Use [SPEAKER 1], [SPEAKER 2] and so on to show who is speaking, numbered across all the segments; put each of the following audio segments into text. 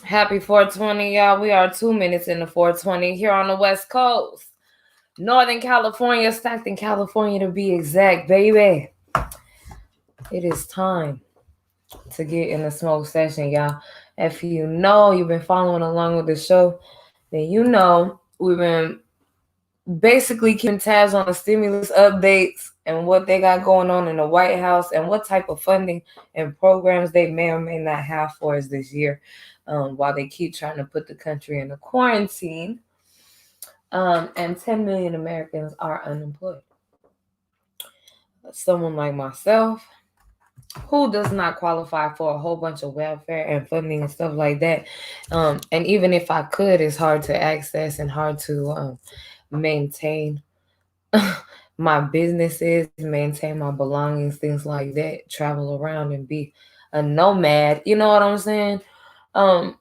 [SPEAKER 1] Happy 420, y'all. We are 2 minutes into 420 here on the West Coast. Northern California, Stockton, California to be exact, baby. It is time to get in the smoke session, y'all. If you know you've been following along with the show, then you know we've been basically keeping tabs on the stimulus updates and what they got going on in the White House and what type of funding and programs they may or may not have for us this year, while they keep trying to put the country in a quarantine. And 10 million Americans are unemployed. Someone like myself, who does not qualify for a whole bunch of welfare and funding and stuff like that. And even if I could, it's hard to access and hard to maintain my businesses, maintain my belongings, things like that, travel around and be a nomad. You know what I'm saying? Um,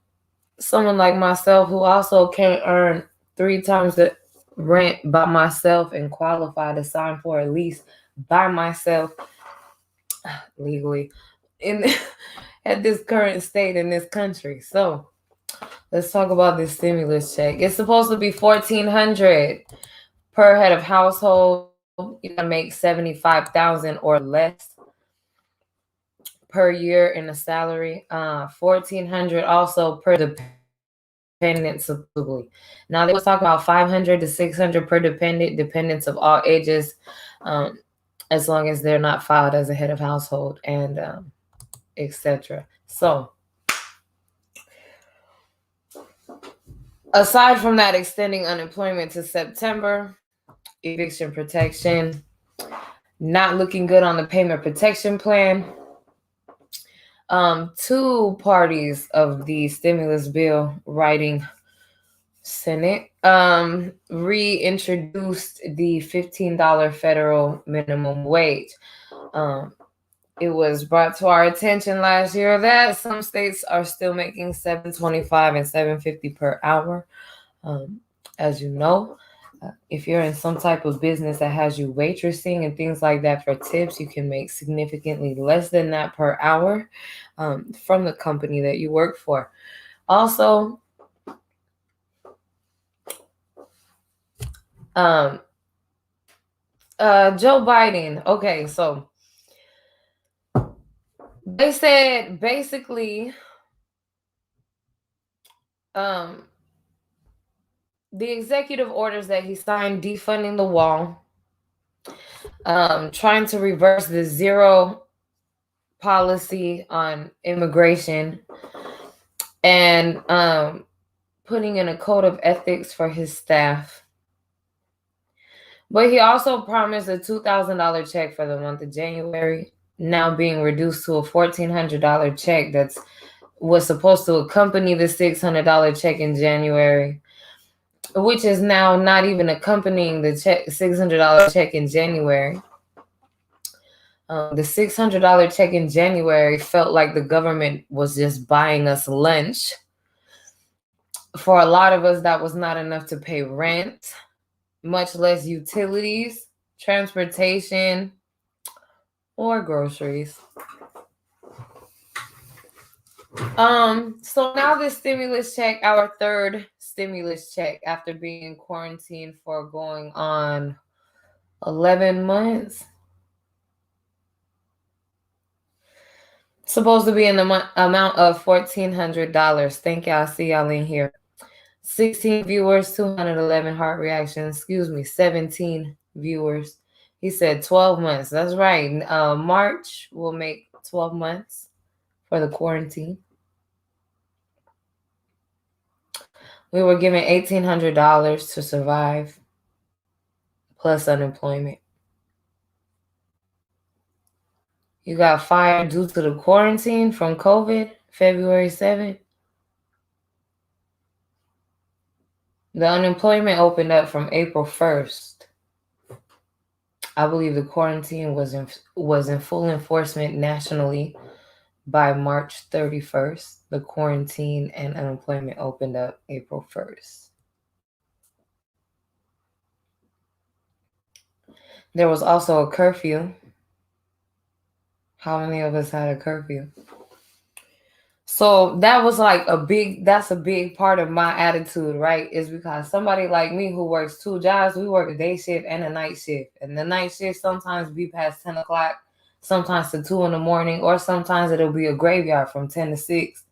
[SPEAKER 1] Someone like myself who also can't earn 3 times the rent by myself and qualify to sign for a lease by myself legally in at this current state in this country. So let's talk about this stimulus check. It's supposed to be 1,400 per head of household. You gotta make 75,000 or less per year in a salary. 1,400 also per dependent supposedly. Now they was talking about 500 to 600 per dependent, dependents of all ages, um, as long as they're not filed as a head of household and etc. So aside from that, extending unemployment to September, eviction protection, not looking good on the payment protection plan. Two parties of the stimulus bill writing Senate reintroduced the $15 federal minimum wage. Um, it was brought to our attention last year that some states are still making 7.25 and 7.50 per hour. Um, as you know, if you're in some type of business that has you waitressing and things like that for tips, you can make significantly less than that per hour from the company that you work for. Also, um, Joe Biden. Okay, so they said basically um, the executive orders that he signed defunding the wall, trying to reverse the zero policy on immigration, and putting in a code of ethics for his staff. But he also promised a $2,000 check for the month of January, now being reduced to a $1,400 check that's was supposed to accompany the $600 check in January, which is now not even accompanying the check $600 check in January. The $600 check in January felt like the government was just buying us lunch. For a lot of us, that was not enough to pay rent, much less utilities, transportation, or groceries. So now this stimulus check, our third stimulus check after being in quarantine for going on 11 months. Supposed to be in the amount of $1,400. Thank y'all. See y'all in here. 16 viewers, 211 heart reactions. Excuse me, 17 viewers. He said 12 months. That's right. March will make 12 months for the quarantine. We were given $1,800 to survive, plus unemployment. You got fired due to the quarantine from COVID, February 7th. The unemployment opened up from April 1st. I believe the quarantine was in full enforcement nationally by March 31st. The quarantine and unemployment opened up April 1st. There was also a curfew. How many of us had a curfew? So that was like that's a big part of my attitude, right? Is because somebody like me who works 2 jobs, we work a day shift and a night shift. And the night shift sometimes be past 10 o'clock, sometimes to 2 in the morning, or sometimes it'll be a graveyard from 10 to 6.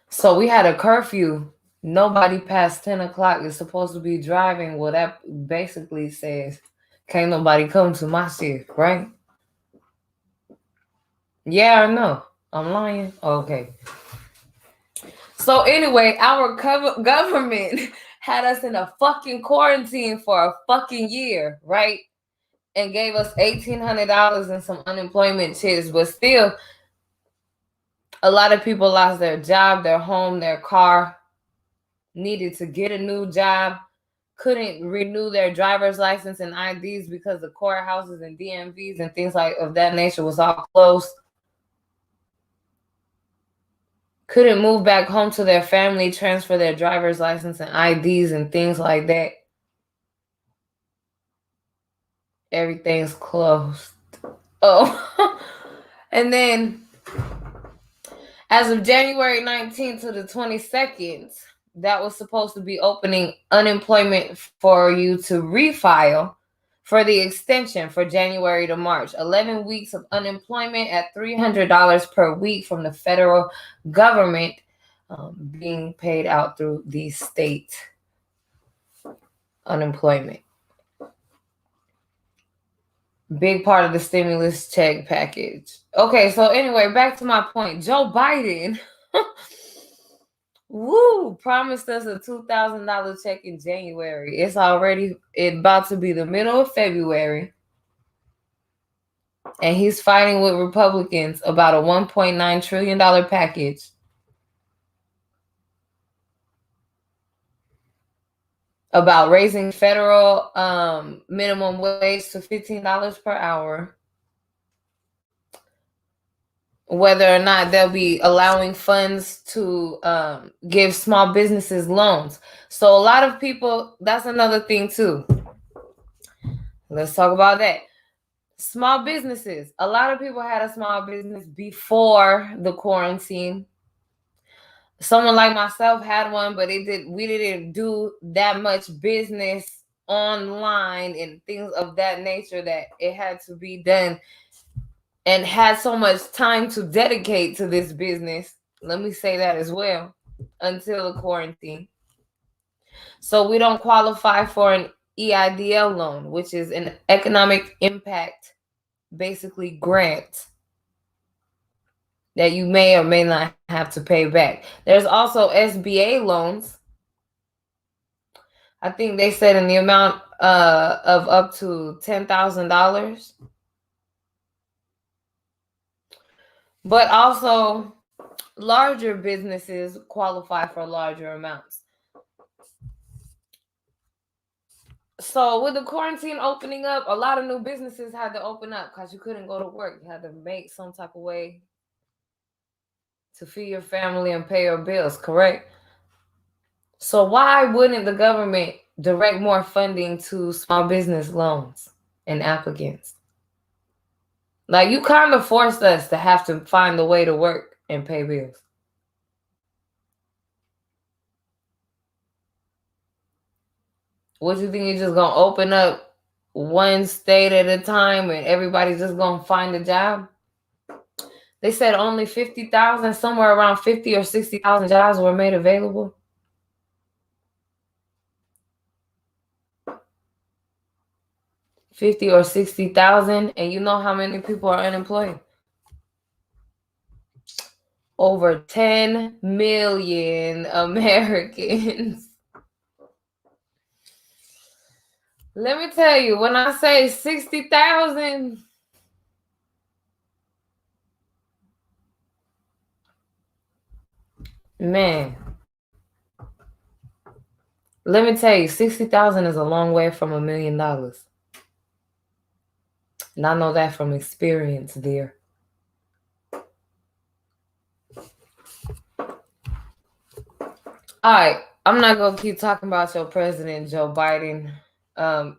[SPEAKER 1] So we had a curfew. Nobody past 10 o'clock is supposed to be driving. Well, that basically says can't nobody come to my shift, right? Yeah or no? I'm lying? Okay. So anyway, our government had us in a fucking quarantine for a fucking year, right? And gave us $1,800 and some unemployment checks. But still, a lot of people lost their job, their home, their car, needed to get a new job, couldn't renew their driver's license and IDs because the courthouses and DMVs and things like of that nature was all closed. Couldn't move back home to their family, transfer their driver's license and IDs and things like that. Everything's closed. Oh. And then as of January 19th to the 22nd, that was supposed to be opening unemployment for you to refile for the extension for January to March. 11 weeks of unemployment at $300 per week from the federal government, being paid out through the state unemployment. Big part of the stimulus check package. Okay, so anyway, back to my point. Joe Biden promised us a $2,000 check in January. It's about to be the middle of February. And he's fighting with Republicans about a $1.9 trillion package. About raising federal minimum wage to $15 per hour. Whether or not they'll be allowing funds to give small businesses loans. So a lot of people, that's another thing too. Let's talk about that. Small businesses. A lot of people had a small business before the quarantine. Someone like myself had one, but we didn't do that much business online and things of that nature that it had to be done and had so much time to dedicate to this business. Let me say that as well, until the quarantine. So we don't qualify for an EIDL loan, which is an economic impact, basically grant that you may or may not have to pay back. There's also SBA loans. I think they said in the amount of up to $10,000. But also larger businesses qualify for larger amounts. So with the quarantine opening up, a lot of new businesses had to open up because you couldn't go to work. You had to make some type of way to feed your family and pay your bills, correct? So why wouldn't the government direct more funding to small business loans and applicants? Like, you kind of forced us to have to find a way to work and pay bills. What you think, you're just going to open up one state at a time and everybody's just going to find a job? They said only 50,000, somewhere around 50 or 60,000 jobs were made available. $50,000 or $60,000, and you know how many people are unemployed? Over 10 million Americans. Let me tell you, when I say 60,000, man, let me tell you, 60,000 is a long way from $1 million. And I know that from experience, dear. All right, I'm not going to keep talking about your president, Joe Biden.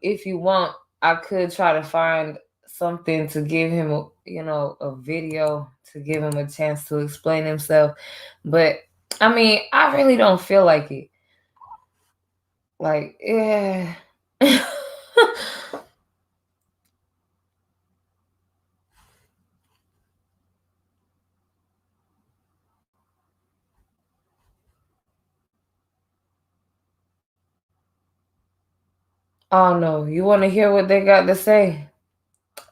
[SPEAKER 1] If you want, I could try to find something to give him a video to give him a chance to explain himself. But I mean, I really don't feel like it. Like, yeah. Oh no, you want to hear what they got to say?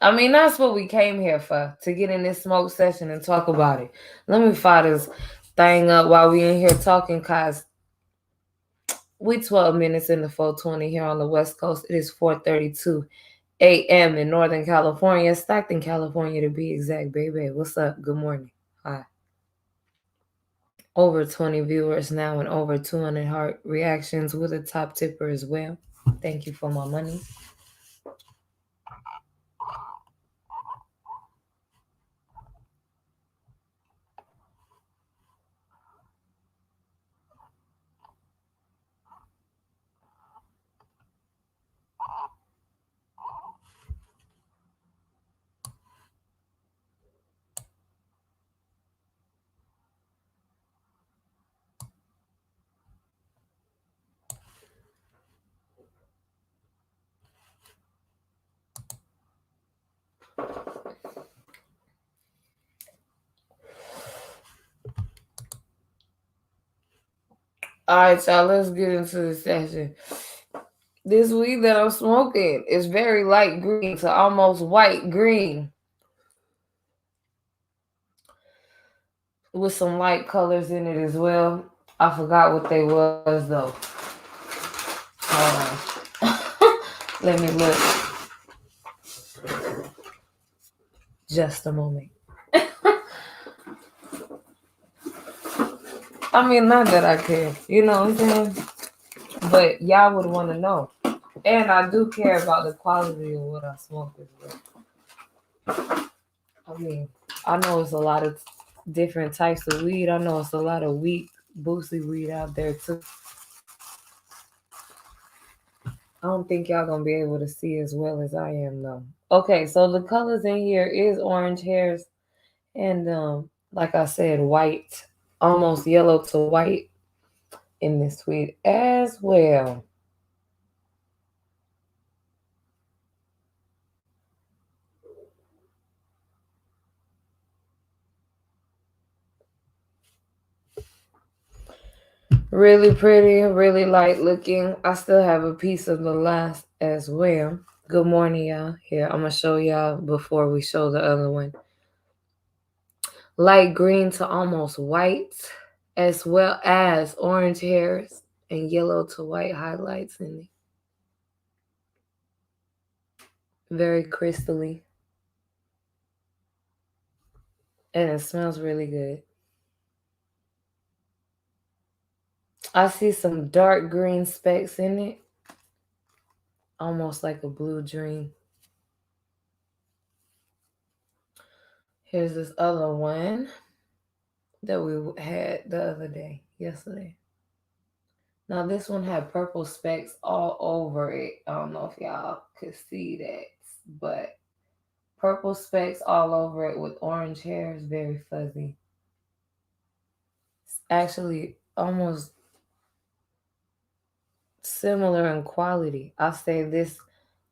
[SPEAKER 1] I mean, that's what we came here for, to get in this smoke session and talk about it. Let me fire this thing up while we in here talking, cause we 12 minutes into 420 here on the West Coast. It is 4:32 a.m. in Northern California, Stockton, California to be exact, baby. What's up? Good morning. Hi. Over 20 viewers now and over 200 heart reactions with a top tipper as well. Thank you for my money. All right, y'all, let's get into the session. This weed that I'm smoking is very light green to almost white green with some light colors in it as well. I forgot what they was though. Hold on. Let me look. Just a moment. I mean, not that I care. You know what I'm saying? But y'all would want to know. And I do care about the quality of what I smoke as well. I mean, I know it's a lot of different types of weed. I know it's a lot of weak, boosty weed out there too. I don't think y'all gonna be able to see as well as I am though. Okay, so the colors in here is orange hairs and like I said, white, almost yellow to white in this weed as well. Really pretty, really light looking. I still have a piece of the last as well. Good morning, y'all. Here, I'm gonna show y'all before we show the other one. Light green to almost white, as well as orange hairs and yellow to white highlights in it. Very crystally. And it smells really good. I see some dark green specks in it. Almost like a blue dream. Here's this other one that we had the other day, yesterday. Now this one had purple specks all over it. I don't know if y'all could see that, but purple specks all over it with orange hairs, very fuzzy. It's actually almost similar in quality. I'll say this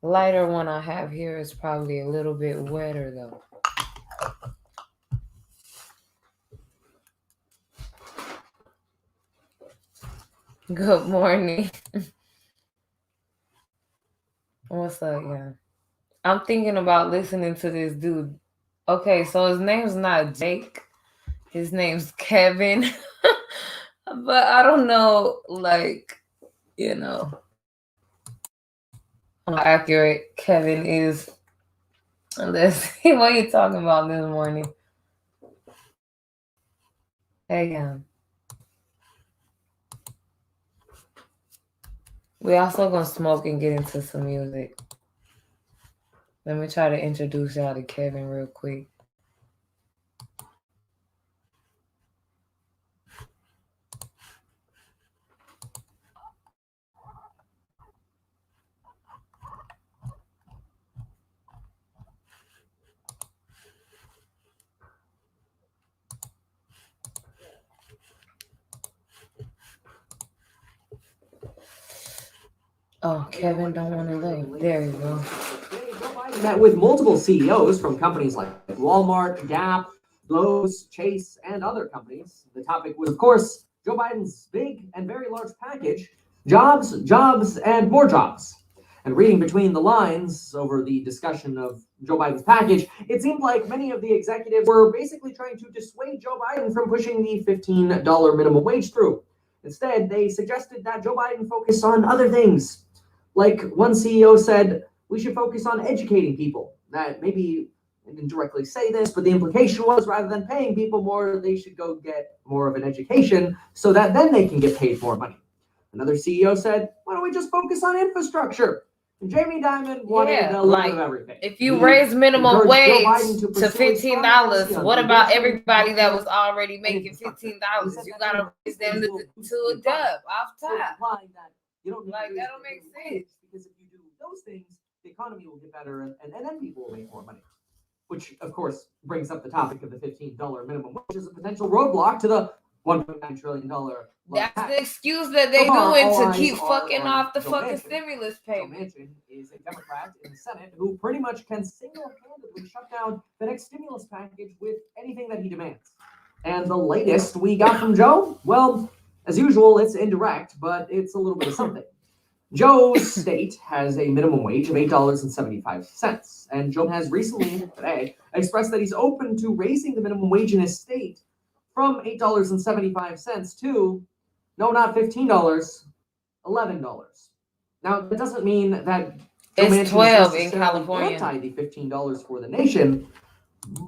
[SPEAKER 1] lighter one I have here is probably a little bit wetter though. Good morning. What's up, yeah? I'm thinking about listening to this dude. Okay, so his name's not Jake. His name's Kevin. But I don't know, like, you know, how accurate Kevin is. Let's see what you talking about this morning. Hey, we also gonna smoke and get into some music. Let me try to introduce y'all to Kevin real quick. Oh, Kevin don't want to leave. There you go.
[SPEAKER 2] Met with multiple CEOs from companies like Walmart, Gap, Lowe's, Chase, and other companies. The topic was, of course, Joe Biden's big and very large package, jobs, jobs, and more jobs. And reading between the lines over the discussion of Joe Biden's package, it seemed like many of the executives were basically trying to dissuade Joe Biden from pushing the $15 minimum wage through. Instead, they suggested that Joe Biden focus on other things. Like one CEO said, we should focus on educating people. That maybe I didn't directly say this, but the implication was rather than paying people more, they should go get more of an education so that then they can get paid more money. Another CEO said, why don't we just focus on infrastructure? And Jamie Dimon wanted a little bit of everything.
[SPEAKER 1] If you raise minimum wage to $15, what about everybody that was already making $15? You gotta raise them to a dub off top. Like that don't make sense.
[SPEAKER 2] Because if you do those things, the economy will get better and then people will make more money. Which, of course, brings up the topic of the $15 minimum, which is a potential roadblock to the $1.9 trillion.
[SPEAKER 1] That's the excuse that they doing to keep fucking off the fucking stimulus payment.
[SPEAKER 2] Joe Manchin is a Democrat in the Senate who pretty much can single-handedly shut down the next stimulus package with anything that he demands. And the latest we got from Joe, well, as usual, it's indirect, but it's a little bit of something. Joe's state has a minimum wage of $8.75, and Joe has recently, today, expressed that he's open to raising the minimum wage in his state from $8.75 to, no, not $15, $11. Now, that doesn't mean that Joe
[SPEAKER 1] it's $12 in California.
[SPEAKER 2] Anti the $15 for the nation,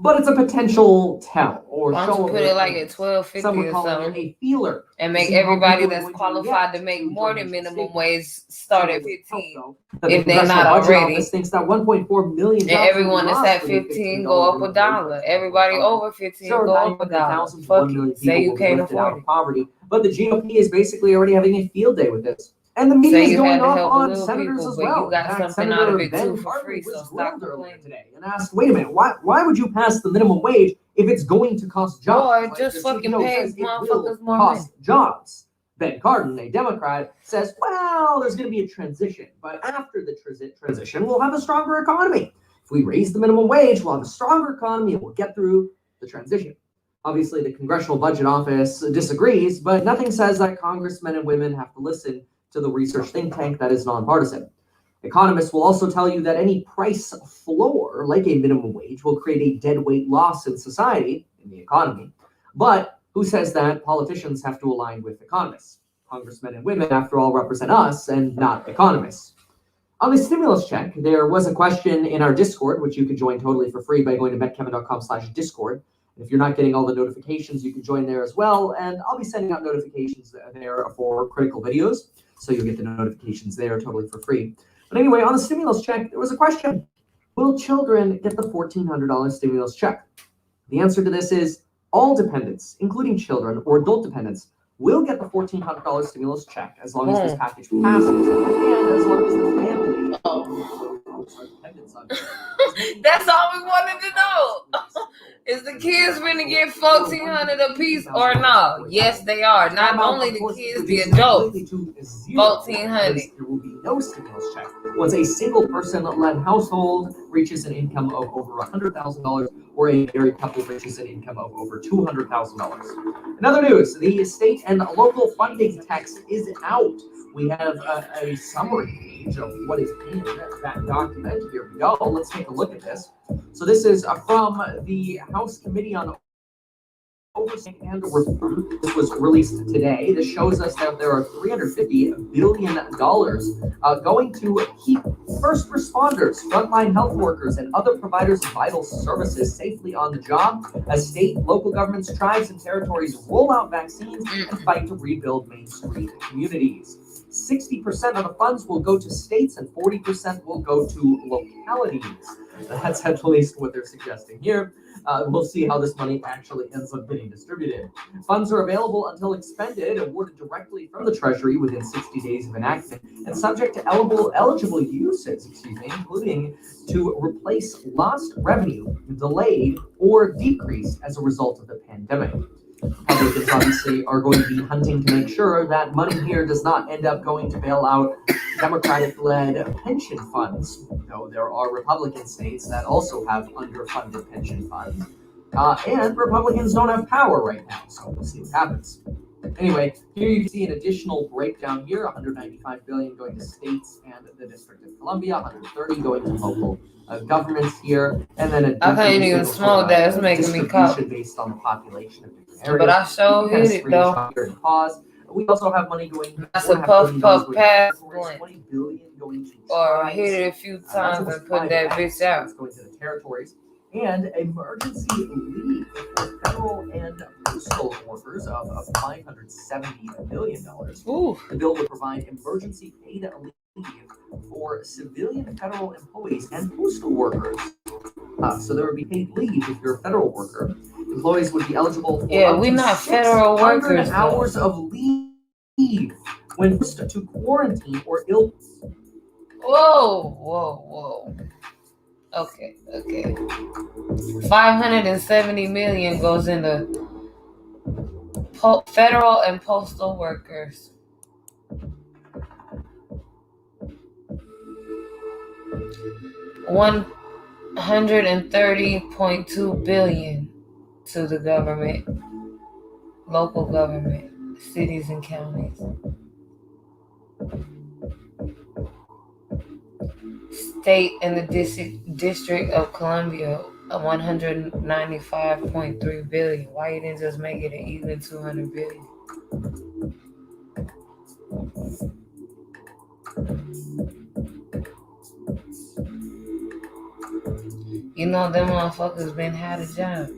[SPEAKER 2] but it's a potential tell or
[SPEAKER 1] why
[SPEAKER 2] show.
[SPEAKER 1] Don't you put it like at $12.50 or something,
[SPEAKER 2] a feeler,
[SPEAKER 1] and make everybody that's qualified to make more than minimum wage start at 15 if they're not already.
[SPEAKER 2] Thinks that 1.4 million.
[SPEAKER 1] And everyone that's at 15 go up $1. Everybody over 15 go up $1. Fuck it. Say you can't afford it.
[SPEAKER 2] Poverty, but the GOP is basically already having a field day with this. And the media is going off on senators as well.
[SPEAKER 1] You got something out of it too for free, so stop complaining.
[SPEAKER 2] Today and asked, wait a minute, why would you pass the minimum wage if it's going to cost jobs?
[SPEAKER 1] Or just fucking pay motherfuckers more money.
[SPEAKER 2] Cost jobs. Ben Cardin, a Democrat, says, well, there's going to be a transition, but after the transition, we'll have a stronger economy. If we raise the minimum wage, we'll have a stronger economy and we'll get through the transition. Obviously, the Congressional Budget Office disagrees, but nothing says that congressmen and women have to listen to the research think tank that is nonpartisan. Economists will also tell you that any price floor, like a minimum wage, will create a deadweight loss in society, in the economy. But who says that politicians have to align with economists? Congressmen and women, after all, represent us and not economists. On the stimulus check, there was a question in our Discord, which you can join totally for free by going to metkevin.com/discord. If you're not getting all the notifications, you can join there as well. And I'll be sending out notifications there for critical videos. So you'll get the notifications there totally for free. But anyway, on the stimulus check, there was a question. Will children get the $1,400 stimulus check? The answer to this is all dependents, including children or adult dependents, will get the $1,400 stimulus check as long as this package passes. And as long as the family are dependents on it.
[SPEAKER 1] That's all we wanted to know. Is the kids going to get $1,400 a piece or no? Yes, they are. Not only the kids, the adults. $1,400.
[SPEAKER 2] There will be no stimulus check once a single person-led household reaches an income of over $100,000 or a married couple reaches an income of over $200,000. In other news, the state and local funding text is out. We have a summary page of what is in that document. Here we go. Let's take a look at this. So this is from the House Committee on Oversight and Reform. This was released today. This shows us that there are $350 billion going to keep first responders, frontline health workers, and other providers of vital services safely on the job as state, local governments, tribes, and territories roll out vaccines and fight to rebuild Main Street communities. 60% of the funds will go to states and 40% will go to localities. That's at least what they're suggesting here. We'll see how this money actually ends up getting distributed. Funds are available until expended, awarded directly from the Treasury within 60 days of enactment, and subject to eligible uses, including to replace lost revenue, delayed, or decreased as a result of the pandemic. Republicans obviously are going to be hunting to make sure that money here does not end up going to bail out Democratic-led pension funds, though there are Republican states that also have underfunded pension funds. And Republicans don't have power right now, so we'll see what happens. Anyway, here you can see an additional breakdown here, $195 billion going to states and the District of Columbia, $130 going to local governments here, and then
[SPEAKER 1] I can't even smoke that. It's making me cough.
[SPEAKER 2] Based on the population of different areas.
[SPEAKER 1] But I sure hit it though.
[SPEAKER 2] Here and pause. We also have money going.
[SPEAKER 1] That's a puff pass blunt.
[SPEAKER 2] $20 billion going to
[SPEAKER 1] or hit it a few times and put that bitch out.
[SPEAKER 2] It's going to the territories. And emergency leave for federal and postal workers of $570 million.
[SPEAKER 1] Ooh.
[SPEAKER 2] The bill would provide emergency paid leave for civilian federal employees and postal workers. So there would be paid leave if you're a federal worker. Employees would be eligible for
[SPEAKER 1] we're not federal workers.
[SPEAKER 2] Hours of leave when forced to quarantine or illness.
[SPEAKER 1] Whoa. Okay. 570 million goes into federal and postal workers. $130.2 billion to the government, local government, cities and counties. State and the District of Columbia, $195.3 billion. Why you didn't just make it an even $200 billion? You know them motherfuckers been had a job.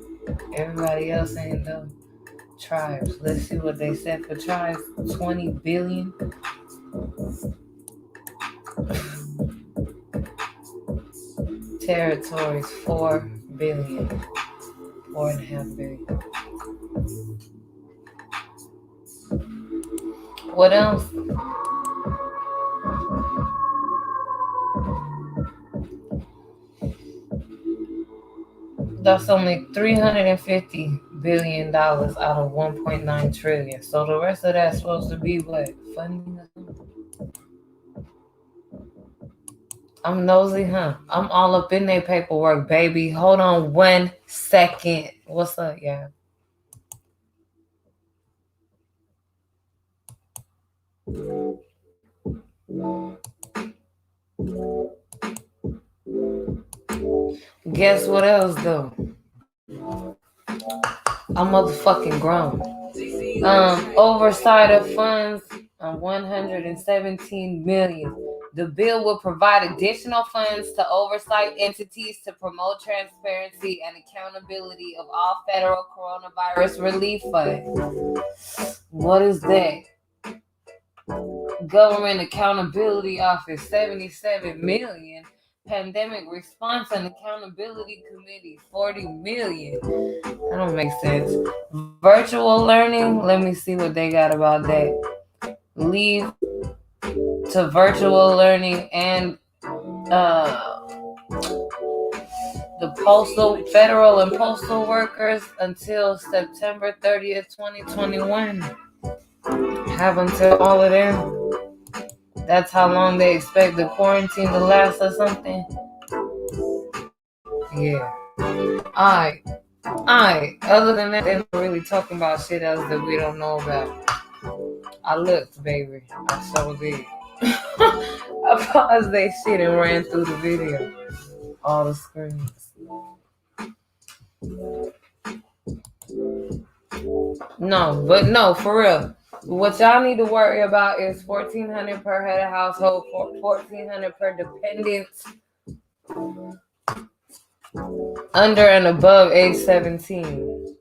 [SPEAKER 1] Everybody else ain't though. Tribes. Let's see what they said for tribes. 20 billion. Territories, 4 billion. 4.5 billion. What else? That's only $350 billion out of $1.9 trillion. So the rest of that's supposed to be what? Funding or something? I'm nosy, huh? I'm all up in their paperwork, baby. Hold on 1 second. What's up, y'all? Guess what else, though? I'm motherfucking grown. Oversight of funds, $117 million. The bill will provide additional funds to oversight entities to promote transparency and accountability of all federal coronavirus relief funds. What is that? Government Accountability Office, $77 million. Pandemic Response and Accountability Committee, $40 million. That don't make sense. Virtual learning, let me see what they got about that. Leave to virtual learning and the federal and postal workers until September 30th, 2021. Have until all of them. That's how long they expect the quarantine to last or something. Yeah. Alright. Other than that, they're not really talking about shit else that we don't know about. I looked, baby. I sure did. I paused that shit and ran through the video. All the screens. No, for real. What y'all need to worry about is $1,400 per head of household, $1,400 per dependent under and above age 17.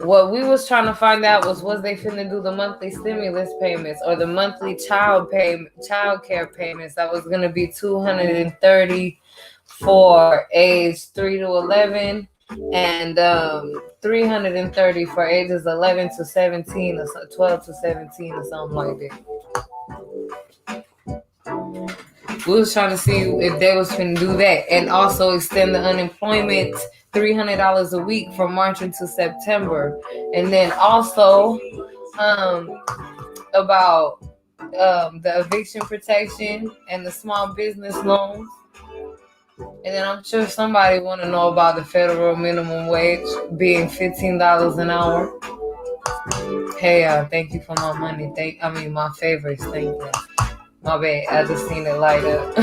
[SPEAKER 1] What we was trying to find out was they finna do the monthly stimulus payments or the monthly child care payments that was gonna be $230 for age 3 to 11 and $330 for ages 11 to 17 or 12 to 17 or something like that. We was trying to see if they was finna do that and also extend the unemployment $300 a week from March into September. And then also about the eviction protection and the small business loans. And then I'm sure somebody want to know about the federal minimum wage being $15 an hour. Hey, thank you for my money. My favorites. Thank you. My bad. I just seen it light up.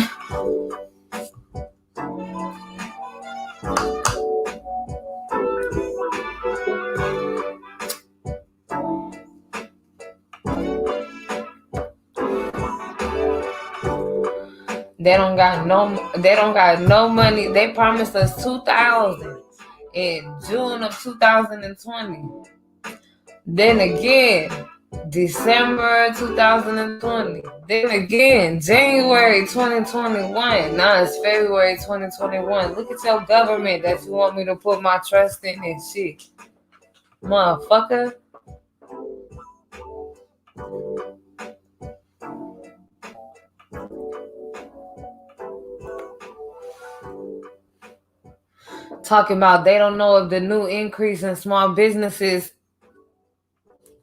[SPEAKER 1] They don't got no money. They promised us 2,000 in June of 2020. Then again, December 2020. Then again, January 2021. Now it's February 2021. Look at your government that you want me to put my trust in and shit. Motherfucker. Talking about they don't know if the new increase in small businesses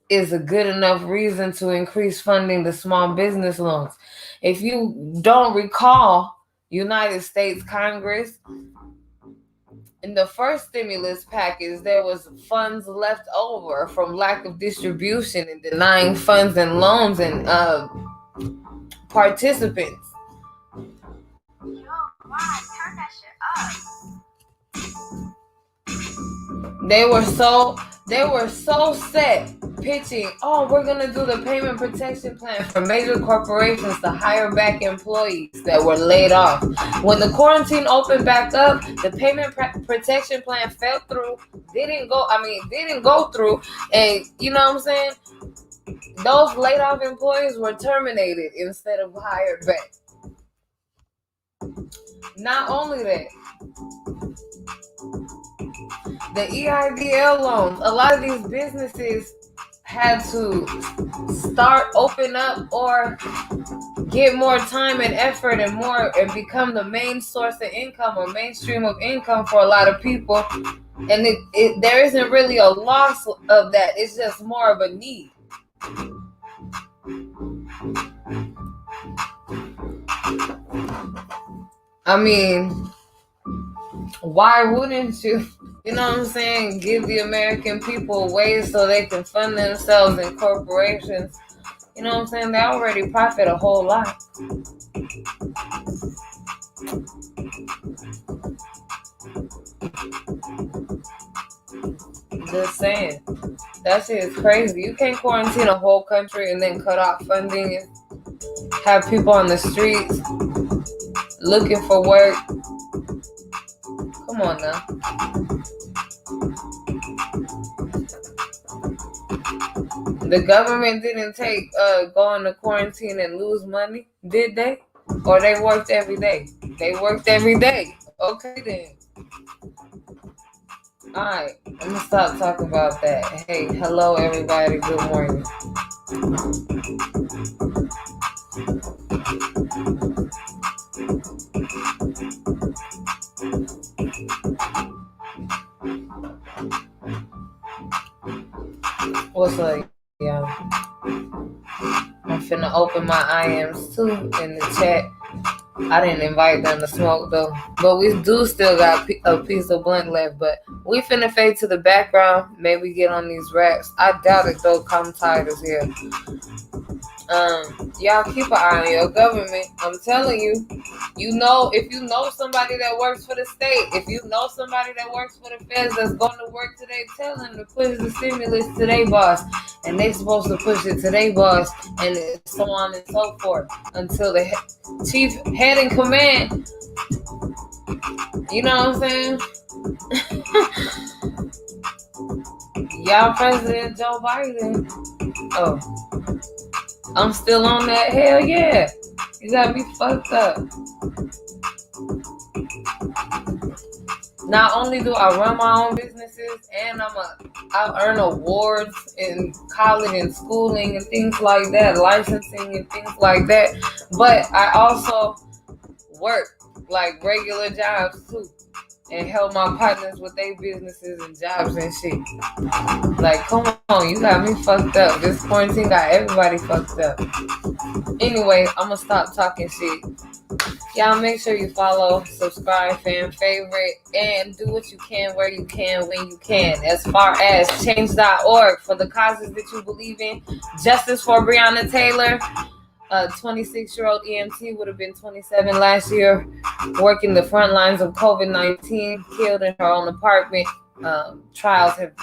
[SPEAKER 1] is a good enough reason to increase funding to small business loans. If you don't recall, United States Congress, in the first stimulus package, there was funds left over from lack of distribution and denying funds and loans and participants.
[SPEAKER 3] Turn that shit up.
[SPEAKER 1] They were so set pitching, we're gonna do the payment protection plan for major corporations to hire back employees that were laid off. When the quarantine opened back up, the payment protection plan fell through, didn't go through, and you know what I'm saying? Those laid off employees were terminated instead of hired back. Not only that, the EIDL loans, a lot of these businesses had to open up or get more time and effort and become the main source of income or mainstream of income for a lot of people. And there isn't really a loss of that. It's just more of a need. I mean, why wouldn't you? You know what I'm saying? Give the American people ways so they can fund themselves in corporations. You know what I'm saying? They already profit a whole lot. Just saying. That shit is crazy. You can't quarantine a whole country and then cut off funding and have people on the streets looking for work. Come on now. The government didn't take go into quarantine and lose money, did they? Or they worked every day? They worked every day. Okay then. Alright, I'm gonna stop talking about that. Hey, hello everybody, good morning. What's up, y'all? I'm finna open my IMs too in the chat. I didn't invite them to smoke though, but we do still got a piece of blunt left. But we finna fade to the background. Maybe get on these raps. I doubt it though. Come Tigers here. Y'all keep an eye on your government. I'm telling you. If you know somebody that works for the state, if you know somebody that works for the feds that's going to work today, tell them to push the stimulus to their boss, and they supposed to push it to their boss, and so on and so forth until the chief head in command. You know what I'm saying? Y'all President Joe Biden. Oh, I'm still on that. Hell yeah. You got me fucked up. Not only do I run my own businesses and I earn awards in college and schooling and things like that, licensing and things like that, but I also work like regular jobs too. and help my partners with their businesses and jobs and shit. Like, come on, you got me fucked up. This quarantine got everybody fucked up. Anyway, I'm gonna stop talking shit. Y'all make sure you follow, subscribe, fan favorite, and do what you can, where you can, when you can. As far as change.org for the causes that you believe in, justice for Breonna Taylor. 26-year-old EMT would have been 27 last year, working the front lines of COVID-19, killed in her own apartment. Trials have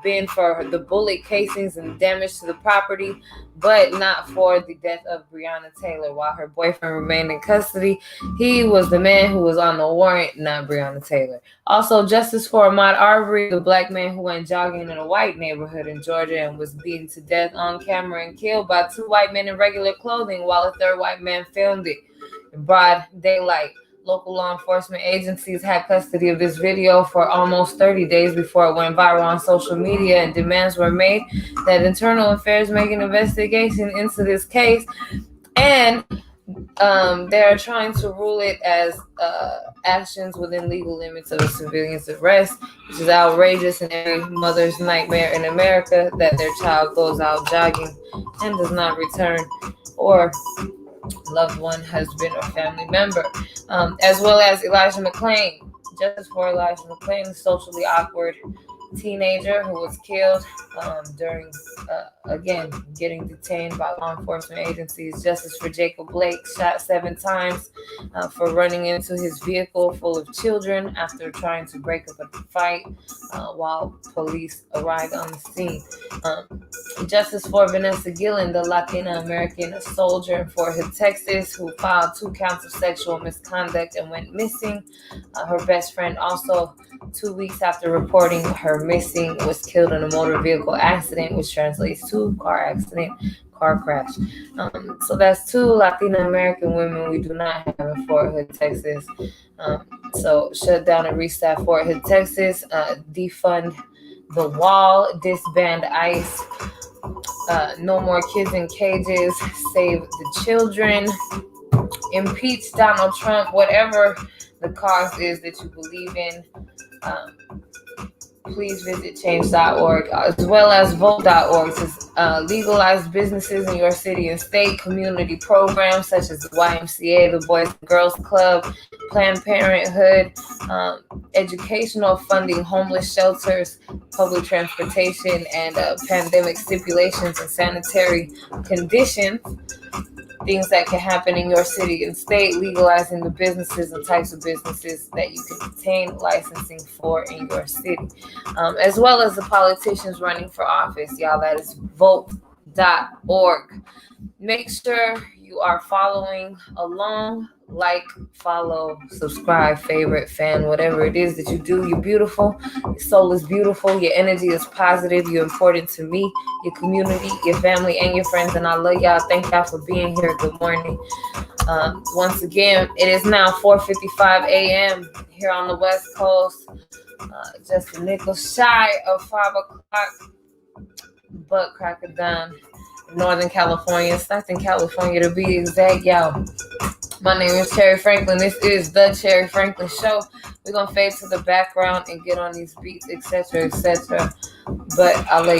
[SPEAKER 1] been for the bullet casings and damage to the property, but not for the death of Breonna Taylor. While her boyfriend remained in custody, he was the man who was on the warrant, not Breonna Taylor. Also, justice for Ahmaud Arbery, the black man who went jogging in a white neighborhood in Georgia and was beaten to death on camera and killed by two white men in regular clothing while a third white man filmed it in broad daylight. Local law enforcement agencies had custody of this video for almost 30 days before it went viral on social media, and demands were made that Internal Affairs make an investigation into this case. And they're trying to rule it as actions within legal limits of a civilian's arrest, which is outrageous and every mother's nightmare in America, that their child goes out jogging and does not return, or loved one, husband, or family member. As well as Elijah McClain. Justice for Elijah McClain, a socially awkward teenager who was killed during, again, getting detained by law enforcement agencies. Justice for Jacob Blake, shot 7 times for running into his vehicle full of children after trying to break up a fight while police arrived on the scene. Justice for Vanessa Gillen, the Latina American soldier in Fort Hood, Texas, who filed 2 counts of sexual misconduct and went missing. Her best friend, also 2 weeks after reporting her missing, was killed in a motor vehicle accident, which translates to car accident, car crash. So that's 2 Latina American women we do not have in Fort Hood, Texas. So shut down and restaff Fort Hood, Texas, defund the wall, disband ICE, no more kids in cages, save the children, impeach Donald Trump, whatever the cause is that you believe in. Please visit change.org as well as vote.org to legalize businesses in your city and state, community programs such as the YMCA, the Boys and Girls Club, Planned Parenthood, educational funding, homeless shelters, public transportation, and pandemic stipulations and sanitary conditions. Things that can happen in your city and state, legalizing the businesses and types of businesses that you can obtain licensing for in your city, as well as the politicians running for office. Y'all, that is vote.org. Make sure you are following along, like, follow, subscribe, favorite, fan, whatever it is that you do. You're beautiful. Your soul is beautiful. Your energy is positive. You're important to me, your community, your family, and your friends. And I love y'all. Thank y'all for being here. Good morning. Once again, it is now 4:55 a.m. here on the West Coast. Just a nickel shy of 5 o'clock. Butt crack of dawn. Northern California, Stockton, California to be exact, y'all. My name is Cherry Franklin. This is the Cherry Franklin Show. We're going to fade to the background and get on these beats, etc., etc. But I'll let y'all